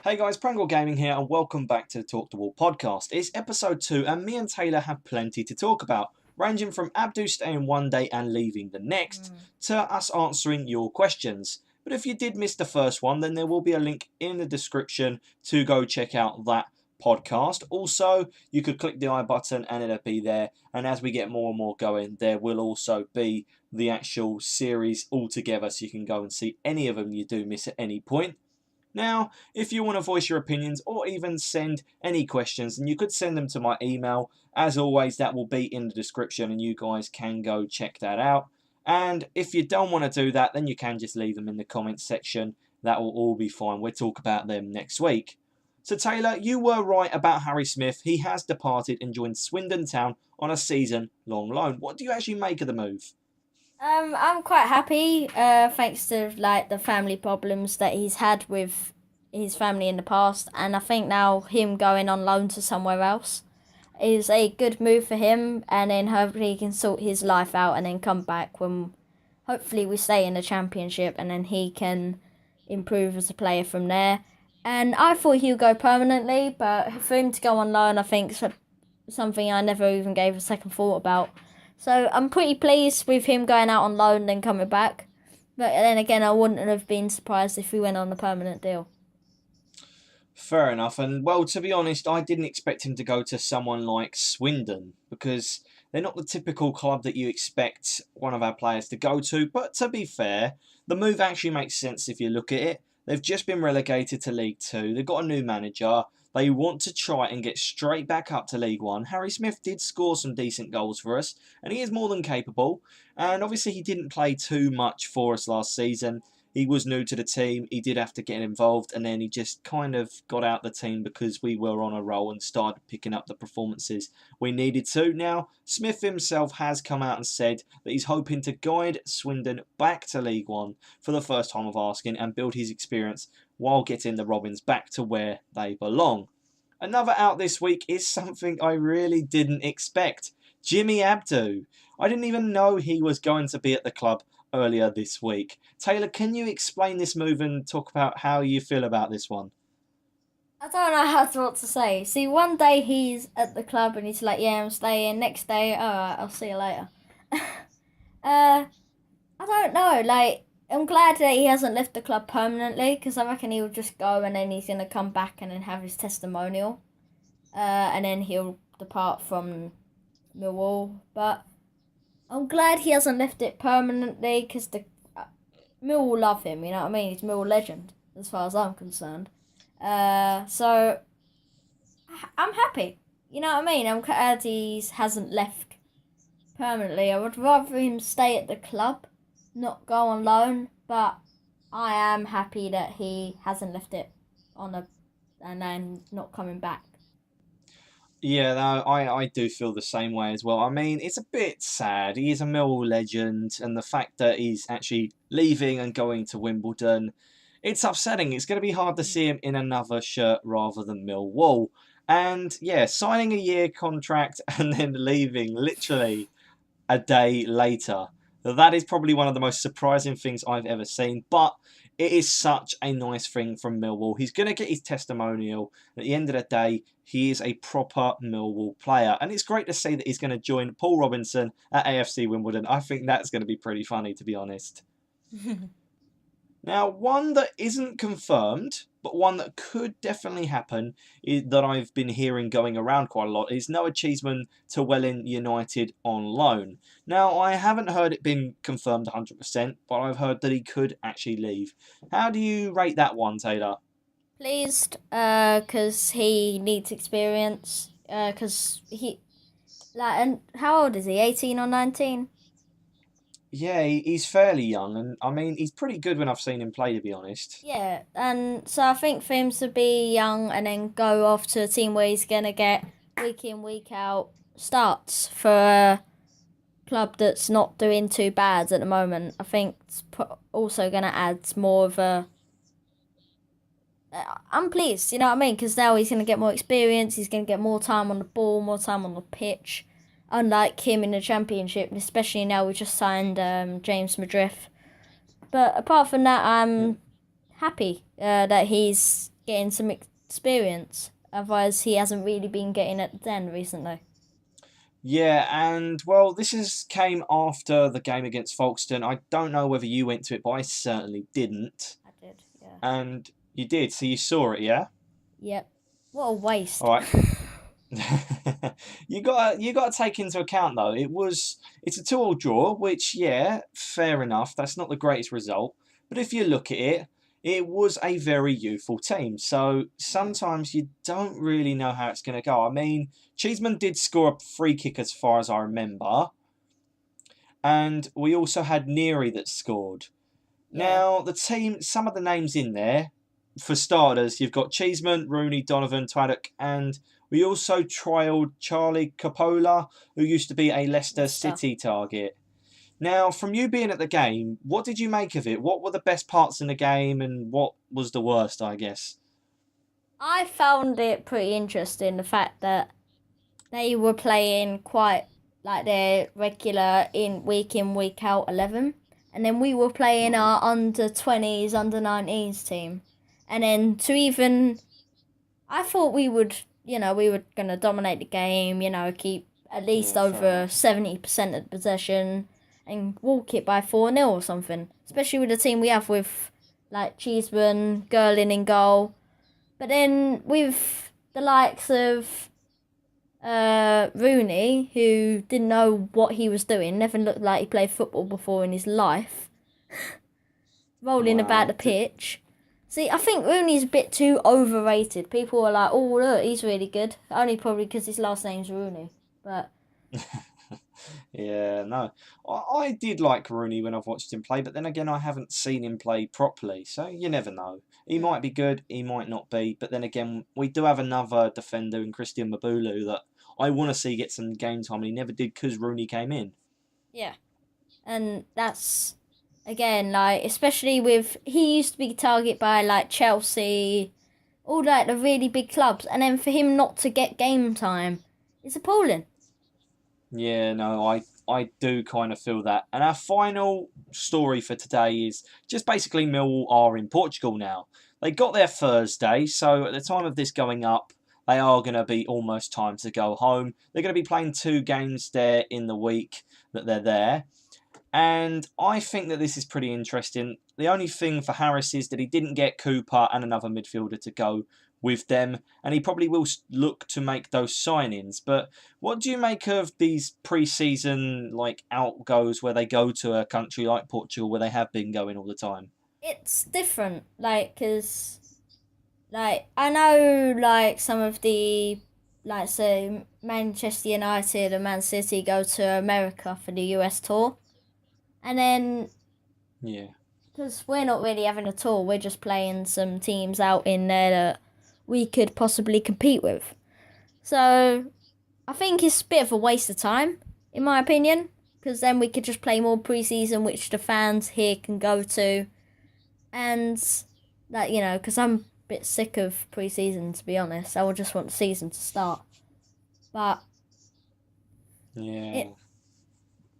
Hey guys, Prangell Gaming here, and welcome back to the Talk to Wall podcast. It's episode 2, and me and Taylor have plenty to talk about, ranging from Abdu staying one day and leaving the next, to us answering your questions. But if you did miss the first one, then there will be a link in the description to go check out that podcast. Also, you could click the I button and it'll be there. And as we get more and more going, there will also be the actual series altogether, so you can go and see any of them you do miss at any point. Now, if you want to voice your opinions or even send any questions, then you could send them to my email. As always, that will be in the description and you guys can go check that out. And if you don't want to do that, then you can just leave them in the comments section. That will all be fine. We'll talk about them next week. So Taylor, you were right about Harry Smith. He has departed and joined Swindon Town on a season-long loan. What do you actually make of the move? I'm quite happy, thanks to the family problems that he's had with his family in the past, and I think now him going on loan to somewhere else is a good move for him, and then hopefully he can sort his life out and then come back when hopefully we stay in the championship, and then he can improve as a player from there. And I thought he would go permanently, but for him to go on loan, I think is something I never even gave a second thought about. So I'm pretty pleased with him going out on loan and then coming back. But then again, I wouldn't have been surprised if we went on a permanent deal. Fair enough. And, well, to be honest, I didn't expect him to go to someone like Swindon because they're not the typical club that you expect one of our players to go to. But to be fair, the move actually makes sense if you look at it. They've just been relegated to League Two. They've got a new manager. They want to try and get straight back up to League One. Harry Smith did score some decent goals for us, and he is more than capable. And obviously, he didn't play too much for us last season. He was new to the team. He did have to get involved, and then he just kind of got out the team because we were on a roll and started picking up the performances we needed to. Now, Smith himself has come out and said that he's hoping to guide Swindon back to League One for the first time of asking and build his experience while getting the Robins back to where they belong. Another out this week is something I really didn't expect. Jimmy Abdu. I didn't even know he was going to be at the club earlier this week. Taylor, can you explain this move and talk about how you feel about this one? I don't know what to say. See, one day he's at the club and he's like, yeah, I'm staying. Next day, alright, I'll see you later. I don't know. I'm glad that he hasn't left the club permanently because I reckon he'll just go and then he's going to come back and then have his testimonial. And then he'll depart from Millwall. But I'm glad he hasn't left it permanently because the Millwall love him, you know what I mean? He's Millwall legend as far as I'm concerned. So I'm happy. You know what I mean? I'm glad he hasn't left permanently. I would rather him stay at the club, not go on loan. But I am happy that he hasn't left it and then not coming back. Yeah, no, I do feel the same way as well. I mean, it's a bit sad. He is a Millwall legend, and the fact that he's actually leaving and going to Wimbledon, it's upsetting. It's going to be hard to see him in another shirt rather than Millwall. And yeah, signing a year contract and then leaving literally a day later. That is probably one of the most surprising things I've ever seen, but it is such a nice thing from Millwall. He's going to get his testimonial. At the end of the day, he is a proper Millwall player, and it's great to see that he's going to join Paul Robinson at AFC Wimbledon. I think that's going to be pretty funny, to be honest. Now, one that isn't confirmed, but one that could definitely happen, that I've been hearing going around quite a lot, is Noah Cheeseman to Welling United on loan. Now, I haven't heard it been confirmed 100%, but I've heard that he could actually leave. How do you rate that one, Taylor? Pleased, because he needs experience. Because and how old is he? 18 or 19? Yeah, he's fairly young, and I mean, he's pretty good when I've seen him play, to be honest. Yeah, and so I think for him to be young and then go off to a team where he's gonna get week in week out starts for a club that's not doing too bad at the moment, I think it's also gonna add more of a. I'm pleased, you know what I mean, because now he's gonna get more experience. He's gonna get more time on the ball, more time on the pitch. Unlike him in the championship, and especially now we just signed James Madriff. But apart from that, I'm happy that he's getting some experience. Otherwise, he hasn't really been getting at the den recently. Yeah, and well, came after the game against Folkestone. I don't know whether you went to it, but I certainly didn't. I did, yeah. And you did, so you saw it, yeah? Yep. What a waste. All right. You got to take into account though. It's a 2-2 draw, which yeah, fair enough. That's not the greatest result, but if you look at it, it was a very youthful team. So sometimes you don't really know how it's going to go. I mean, Cheeseman did score a free kick as far as I remember, and we also had Neary that scored. Yeah. Now the team, some of the names in there, for starters, you've got Cheeseman, Rooney, Donovan, Twaddock, and we also trialled Charlie Coppola, who used to be a Leicester Leicester. City target. Now, from you being at the game, what did you make of it? What were the best parts in the game, and what was the worst, I guess? I found it pretty interesting, the fact that they were playing quite like their regular in, week out 11. And then we were playing Right. our under 20s, under 19s team. And then to even, I thought we were going to dominate the game, keep at least Yeah, fair over enough. 70% of the possession and walk it by 4-0 or something. Especially with the team we have with like Cheeseman, Gerlin in goal. But then with the likes of Rooney, who didn't know what he was doing, never looked like he played football before in his life, rolling about the Well, pitch. See, I think Rooney's a bit too overrated. People are like, oh, look, he's really good. Only probably because his last name's Rooney. But, yeah, no. I did like Rooney when I've watched him play, but then again, I haven't seen him play properly, so you never know. He mm, might be good, he might not be, but then again, we do have another defender in Christian Mabulu that I want to see get some game time, and he never did because Rooney came in. yeah. And that's, again, like, especially with, he used to be targeted by, like, Chelsea, all, like, the really big clubs. And then for him not to get game time, it's appalling. Yeah, no, I do kind of feel that. And our final story for today is just basically Millwall are in Portugal now. They got there Thursday, so at the time of this going up, they are going to be almost time to go home. They're going to be playing 2 games there in the week that they're there. And I think that this is pretty interesting. The only thing for Harris is that he didn't get Cooper and another midfielder to go with them, and he probably will look to make those signings. But what do you make of these pre-season like outgoes where they go to a country like Portugal where they have been going all the time? It's different, like, because, like, I know, like, some of the, like, say, Manchester United and Man City go to America for the US tour. And then, Yeah, because we're not really having a tour, we're just playing some teams out in there that we could possibly compete with. So, I think it's a bit of a waste of time, in my opinion, because then we could just play more preseason, which the fans here can go to. And that, because I'm a bit sick of preseason, to be honest. I would just want the season to start. But yeah, it,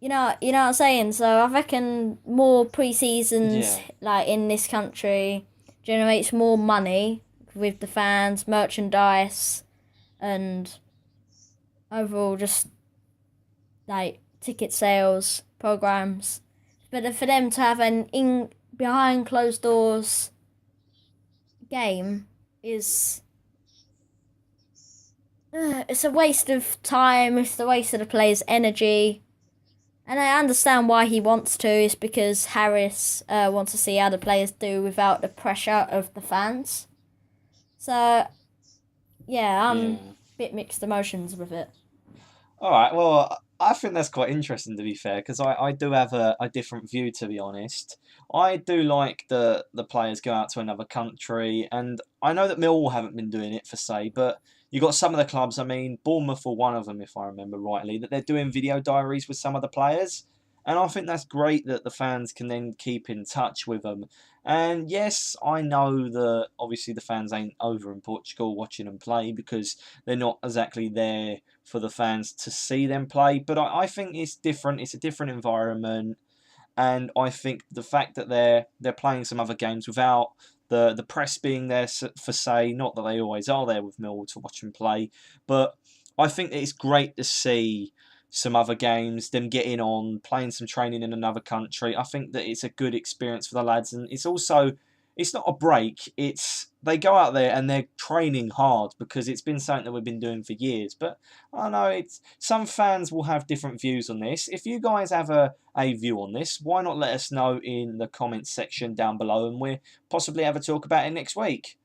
you know what I'm saying. So I reckon more preseasons yeah, like in this country generates more money with the fans, merchandise, and overall just like ticket sales programs. But for them to have an in behind closed doors game is it's a waste of time. It's a waste of the player's energy. And I understand why he wants to. It's because Harris wants to see how the players do without the pressure of the fans. So yeah, I'm yeah. a bit mixed emotions with it. All right. Well, I think that's quite interesting to be fair, because I do have a different view to be honest. I do like the players go out to another country, and I know that Millwall haven't been doing it for say, but you got some of the clubs. I mean, Bournemouth were one of them, if I remember rightly, that they're doing video diaries with some of the players, and I think that's great that the fans can then keep in touch with them. And yes, I know that obviously the fans ain't over in Portugal watching them play because they're not exactly there for the fans to see them play. But I think it's different. It's a different environment, and I think the fact that they're playing some other games without the press being there for say, not that they always are there with Millwall to watch them play, but I think it's great to see some other games, them getting on, playing some training in another country. I think that it's a good experience for the lads, and it's also it's not a break. It's they go out there and they're training hard because it's been something that we've been doing for years. But I know it's some fans will have different views on this. If you guys have a view on this, why not let us know in the comments section down below, and we'll possibly have a talk about it next week.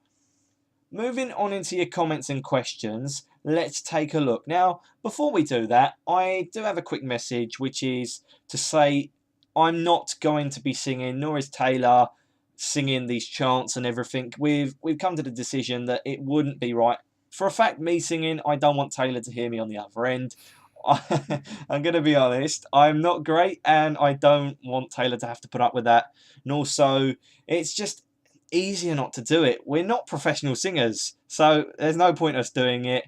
Moving on into your comments and questions, let's take a look. Now, before we do that, I do have a quick message, which is to say I'm not going to be singing, nor is Taylor singing these chants and everything. We've come to the decision that it wouldn't be right. For a fact, me singing, I don't want Taylor to hear me on the other end. I'm going to be honest, I'm not great, and I don't want Taylor to have to put up with that. And also, it's just easier not to do it. We're not professional singers, so there's no point us doing it.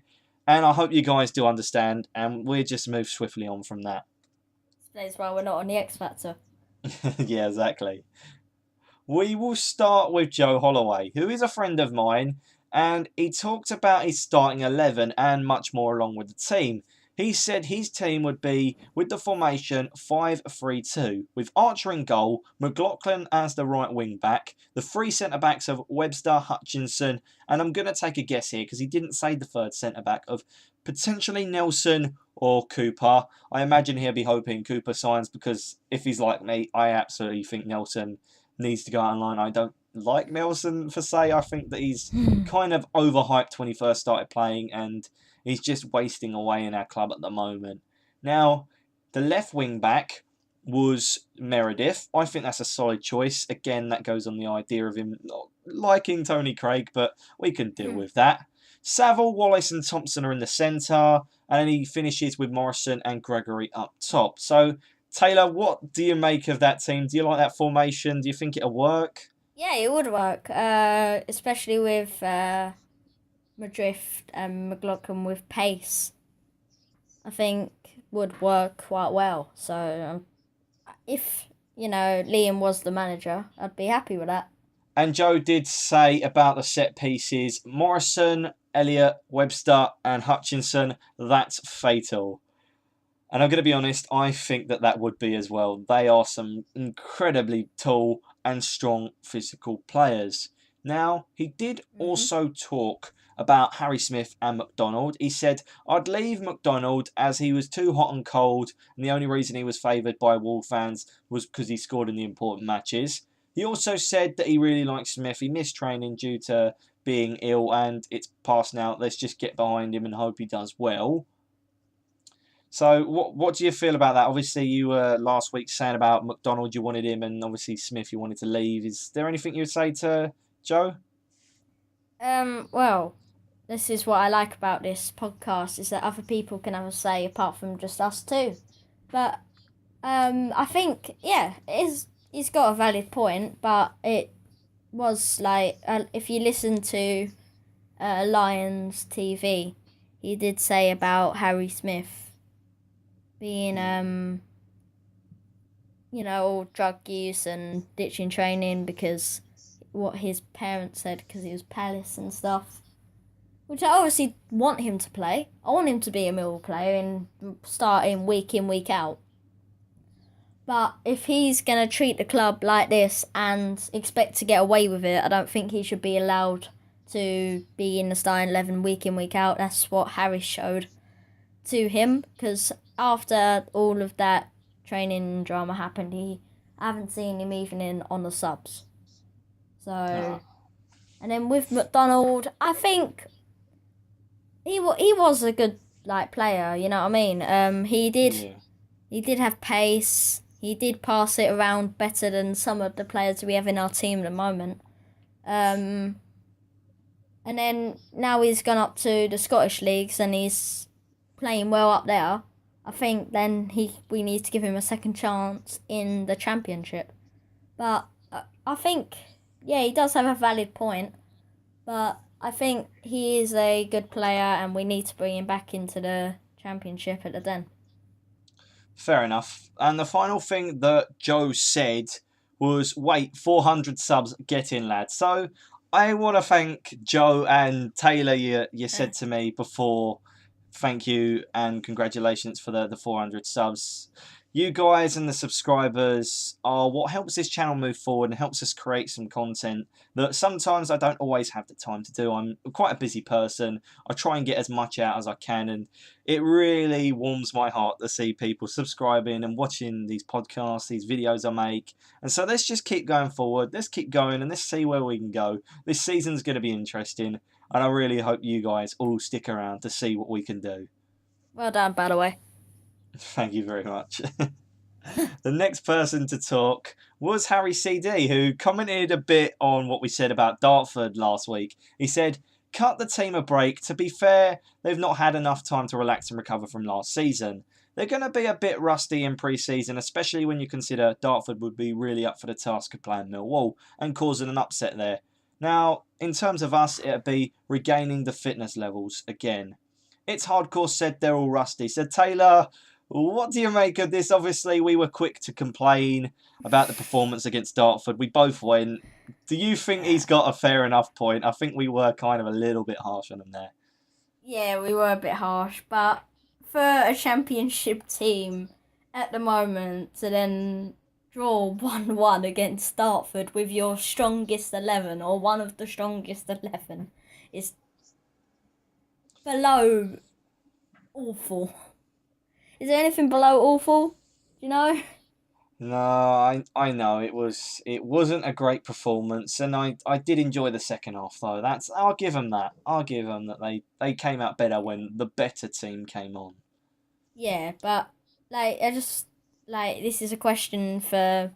And I hope you guys do understand, and we'll just move swiftly on from that. That's why we're not on the X Factor. Yeah, exactly. We will start with Joe Holloway, who is a friend of mine, and he talked about his starting 11 and much more along with the team. He said his team would be with the formation 5-3-2, with Archer in goal, McLaughlin as the right wing back, the three centre backs of Webster, Hutchinson, and I'm going to take a guess here because he didn't say the third centre back, of potentially Nelson or Cooper. I imagine he'll be hoping Cooper signs because if he's like me, I absolutely think Nelson needs to go out on loan. I don't like Nelson for say. I think that he's kind of overhyped when he first started playing, and he's just wasting away in our club at the moment. Now, the left wing back was Meredith. I think that's a solid choice. Again, that goes on the idea of him not liking Tony Craig, but we can deal with that. Saville, Wallace and Thompson are in the centre, and then he finishes with Morrison and Gregory up top. So, Taylor, what do you make of that team? Do you like that formation? Do you think it'll work? Yeah, it would work, especially with Madrift and McLaughlin with pace. I think would work quite well. So if Liam was the manager, I'd be happy with that. And Joe did say about the set pieces, Morrison, Elliott, Webster and Hutchinson, that's fatal. And I'm going to be honest, I think that would be as well. They are some incredibly tall and strong physical players. Now, he did also talk about Harry Smith and McDonald. He said, I'd leave McDonald as he was too hot and cold, and the only reason he was favoured by Wall fans was because he scored in the important matches. He also said that he really likes Smith. He missed training due to being ill, and it's past now. Let's just get behind him and hope he does well. So what do you feel about that? Obviously, you were last week saying about McDonald you wanted him, and obviously Smith you wanted to leave. Is there anything you would say to Joe? Well, this is what I like about this podcast, is that other people can have a say apart from just us two. But I think, yeah, he's got a valid point, but it was like, if you listen to Lions TV, he did say about Harry Smith being, all drug use and ditching training because what his parents said because he was Palace and stuff. Which I obviously want him to play. I want him to be a Millwall player and starting week in, week out. But if he's going to treat the club like this and expect to get away with it, I don't think he should be allowed to be in the starting 11 week in, week out. That's what Harris showed to him, because after all of that training drama happened, I haven't seen him even in on the subs. So, and then with McDonald, I think he was a good player. You know what I mean? He did have pace. He did pass it around better than some of the players we have in our team at the moment. And then now he's gone up to the Scottish leagues and he's playing well up there. I think then we need to give him a second chance in the Championship. But I think, yeah, he does have a valid point. But I think he is a good player and we need to bring him back into the Championship at the Den. Fair enough. And the final thing that Joe said was, wait, 400 subs, get in, lads. So I want to thank Joe and Taylor. You said to me before, thank you and congratulations for the 400 subs. You guys and the subscribers are what helps this channel move forward and helps us create some content that sometimes I don't always have the time to do. I'm quite a busy person. I try and get as much out as I can, and it really warms my heart to see people subscribing and watching these podcasts, these videos I make. And so let's just keep going forward. Let's keep going and let's see where we can go. This season's going to be interesting, and I really hope you guys all stick around to see what we can do. Well done, by the way. Thank you very much. The next person to talk was Harry CD, who commented a bit on what we said about Dartford last week. He said, cut the team a break. To be fair, they've not had enough time to relax and recover from last season. They're going to be a bit rusty in pre-season, especially when you consider Dartford would be really up for the task of playing Millwall and causing an upset there. Now, in terms of us, it'd be regaining the fitness levels again. It's Hardcore said they're all rusty. So Taylor, what do you make of this? Obviously, we were quick to complain about the performance against Dartford. We both went. Do you think he's got a fair enough point? I think we were kind of a little bit harsh on him there. Yeah, we were a bit harsh, but for a championship team at the moment to then draw 1-1 against Dartford with your strongest 11 or one of the strongest 11 is below awful. Is there anything below awful? Do you know? No, I know it wasn't a great performance, and I did enjoy the second half though. I'll give them that. I'll give them that they came out better when the better team came on. Yeah, but I just this is a question for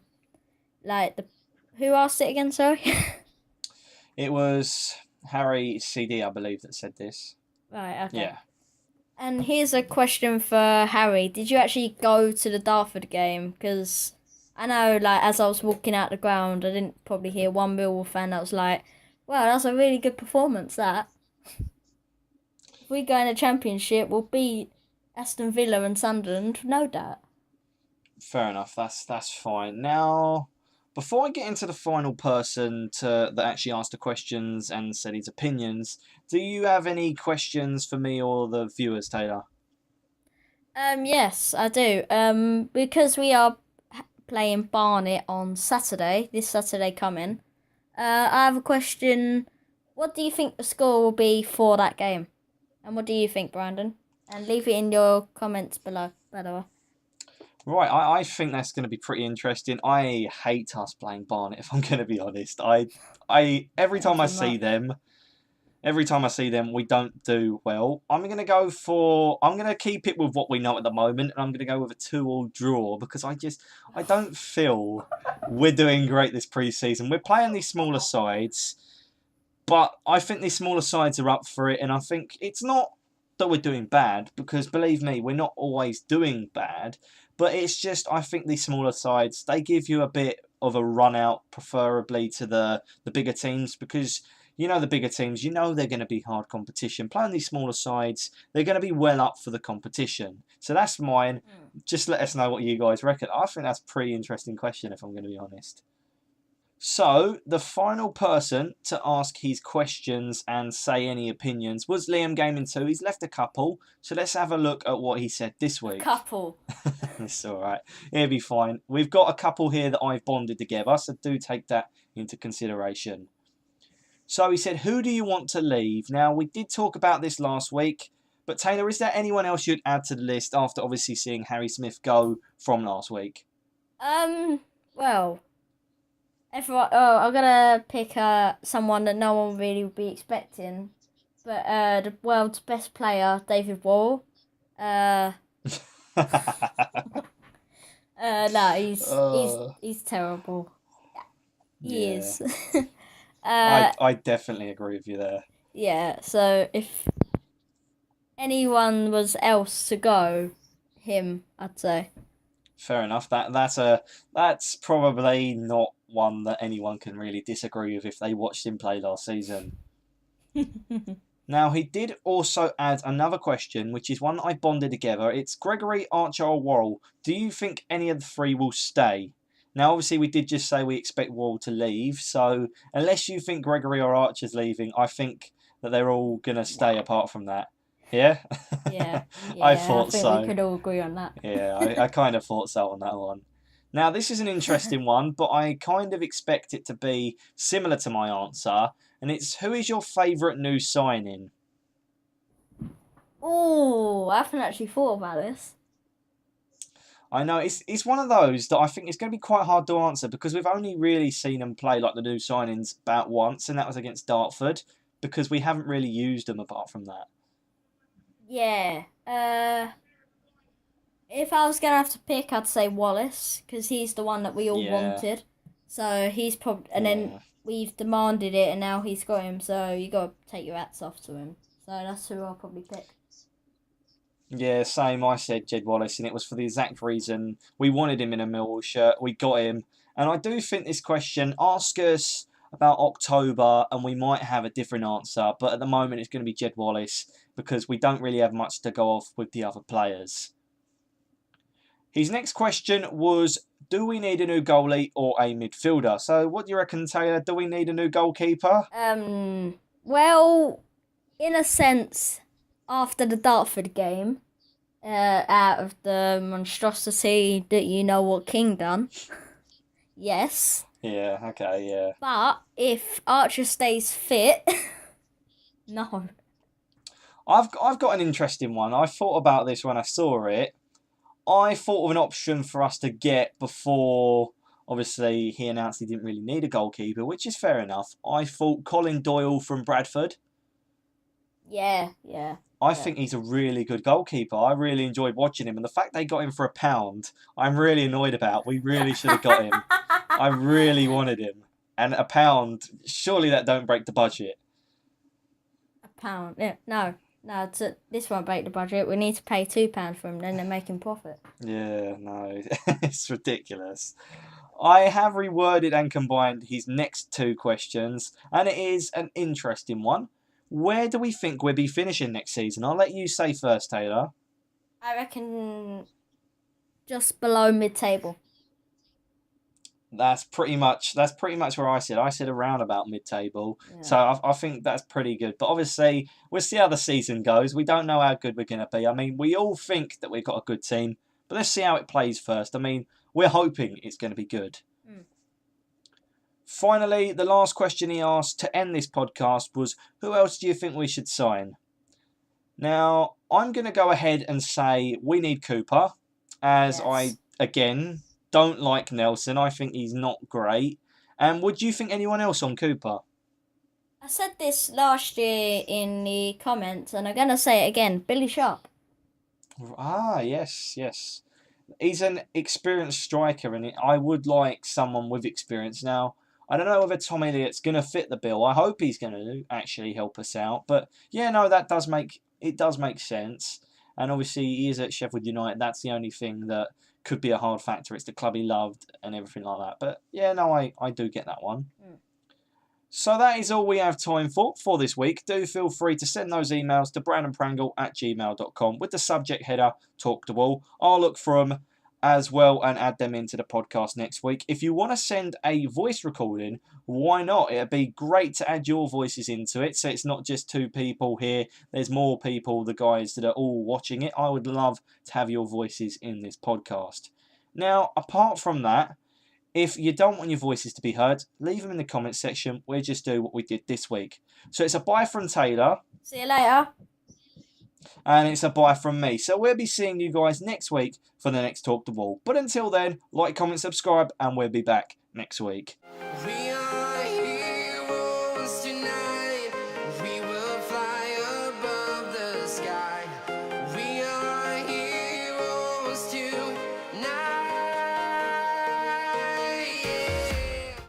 the who asked it again? Sorry. It was Harry CD, I believe, that said this. Right. Okay. Yeah. And here's a question for Harry. Did you actually go to the Dartford game? Because I know, as I was walking out the ground, I didn't probably hear one Millwall fan that was like, wow, that's a really good performance, that. If we go in a championship, we'll beat Aston Villa and Sunderland, no doubt. Fair enough. That's fine. Now, before I get into the final person that actually asked the questions and said his opinions, do you have any questions for me or the viewers, Taylor? Yes, I do. Because we are playing Barnet on Saturday, this Saturday coming, I have a question. What do you think the score will be for that game? And what do you think, Brandon? And leave it in your comments below, by the way. Right, I think that's going to be pretty interesting. I hate us playing Barnet, if I'm going to be honest. Every time I see them, we don't do well. I'm going to keep it with what we know at the moment, and I'm going to go with a 2-2 draw because I don't feel we're doing great this pre-season. We're playing these smaller sides, but I think these smaller sides are up for it, and I think it's not that we're doing bad, because believe me, we're not always doing bad, but it's just, I think these smaller sides, they give you a bit of a run out, preferably to the bigger teams, because the bigger teams, they're going to be hard competition. Playing these smaller sides, they're going to be well up for the competition. So that's mine. Just let us know what you guys reckon. I think that's a pretty interesting question, if I'm going to be honest. So, the final person to ask his questions and say any opinions was Liam Gaming 2. He's left a couple, so let's have a look at what he said this week. Couple. It's alright. It'll be fine. We've got a couple here that I've bonded together, so do take that into consideration. So he said, who do you want to leave? Now, we did talk about this last week, but Taylor, is there anyone else you'd add to the list after obviously seeing Harry Smith go from last week? Well, I'm gonna pick someone that no one really would be expecting, but the world's best player, David Wall. No, he's terrible. He is. I definitely agree with you there. Yeah, so if anyone was else to go, him, I'd say. Fair enough. That's probably not one that anyone can really disagree with if they watched him play last season. Now, he did also add another question, which is one that I bonded together. It's Gregory, Archer or Worrell. Do you think any of the three will stay? Now, obviously, we did just say we expect Wall to leave, so unless you think Gregory or Archer's leaving, I think that they're all going to stay apart from that. Yeah? Yeah, I yeah. I thought think we so. could all agree on that. Yeah, I kind of thought so on that one. Now, this is an interesting one, but I kind of expect it to be similar to my answer, and it's who is your favourite new signing? Oh, I haven't actually thought about this. I know it's one of those that I think it's going to be quite hard to answer because we've only really seen them play like the new signings about once, and that was against Dartford because we haven't really used them apart from that. Yeah. If I was gonna have to pick, I'd say Wallace because he's the one that we all Yeah, wanted. So he's probably, and then yeah, we've demanded it, and now he's got him. So you got to take your hats off to him. So that's who I'll probably pick. yeah. Same. I said Jed Wallace, and it was for the exact reason we wanted him in a Millwall shirt. We got him, and I do think this question ask us about October, and we might have a different answer. But at the moment, it's going to be Jed Wallace because we don't really have much to go off with the other players. His next question was, do we need a new goalie or a midfielder? So what do you reckon, Taylor? Do we need a new goalkeeper? Well, in a sense, after the Dartford game, out of the monstrosity that you know what King done, yes. Yeah, okay, yeah. But if Archer stays fit, no. I've got an interesting one. I thought about this when I saw it. I thought of an option for us to get before, obviously, he announced he didn't really need a goalkeeper, which is fair enough. I thought Colin Doyle from Bradford. Yeah, yeah. I think he's a really good goalkeeper. I really enjoyed watching him, and the fact they got him for £1, I'm really annoyed about. We really should have got him. I really wanted him, and £1, surely that don't break the budget. £1. Yeah, no. No, this won't break the budget. We need to pay £2 for him, then they're making profit. Yeah, no, it's ridiculous. I have reworded and combined his next two questions, and it is an interesting one. Where do we think we'll be finishing next season? I'll let you say first, Taylor. I reckon just below mid-table. That's pretty much where I said. I said around about mid-table, Yeah. so I think that's pretty good. But obviously, we'll see how the season goes. We don't know how good we're going to be. I mean, we all think that we've got a good team, but let's see how it plays first. I mean, we're hoping it's going to be good. Finally, the last question he asked to end this podcast was, who else do you think we should sign? Now, I'm going to go ahead and say we need Cooper, as Yes. I, again, don't like Nelson. I think he's not great. And would you think anyone else on Cooper? I said this last year in the comments, and I'm going to say it again. Billy Sharp. Ah, yes, yes. He's an experienced striker, and I would like someone with experience. Now, I don't know whether Tom Elliott's going to fit the bill. I hope he's going to actually help us out. But yeah, no, that does make sense. And obviously, he is at Sheffield United. That's the only thing that could be a hard factor. It's the club he loved and everything like that. But yeah, no, I do get that one. So that is all we have time for this week. Do feel free to send those emails to brandonprangell@gmail.com with the subject header Talk to Wall. I'll look for them as well and add them into the podcast next week. If you want to send a voice recording, why not? It'd be great to add your voices into it, so it's not just two people here. There's more people, the guys that are all watching it. I would love to have your voices in this podcast. Now, apart from that, if you don't want your voices to be heard, leave them in the comments section. We'll just do what we did this week. So it's a bye from Taylor. See you later. And it's a bye from me. So we'll be seeing you guys next week for the next Talk the Wall. But until then, like, comment, subscribe, and we'll be back next week. We are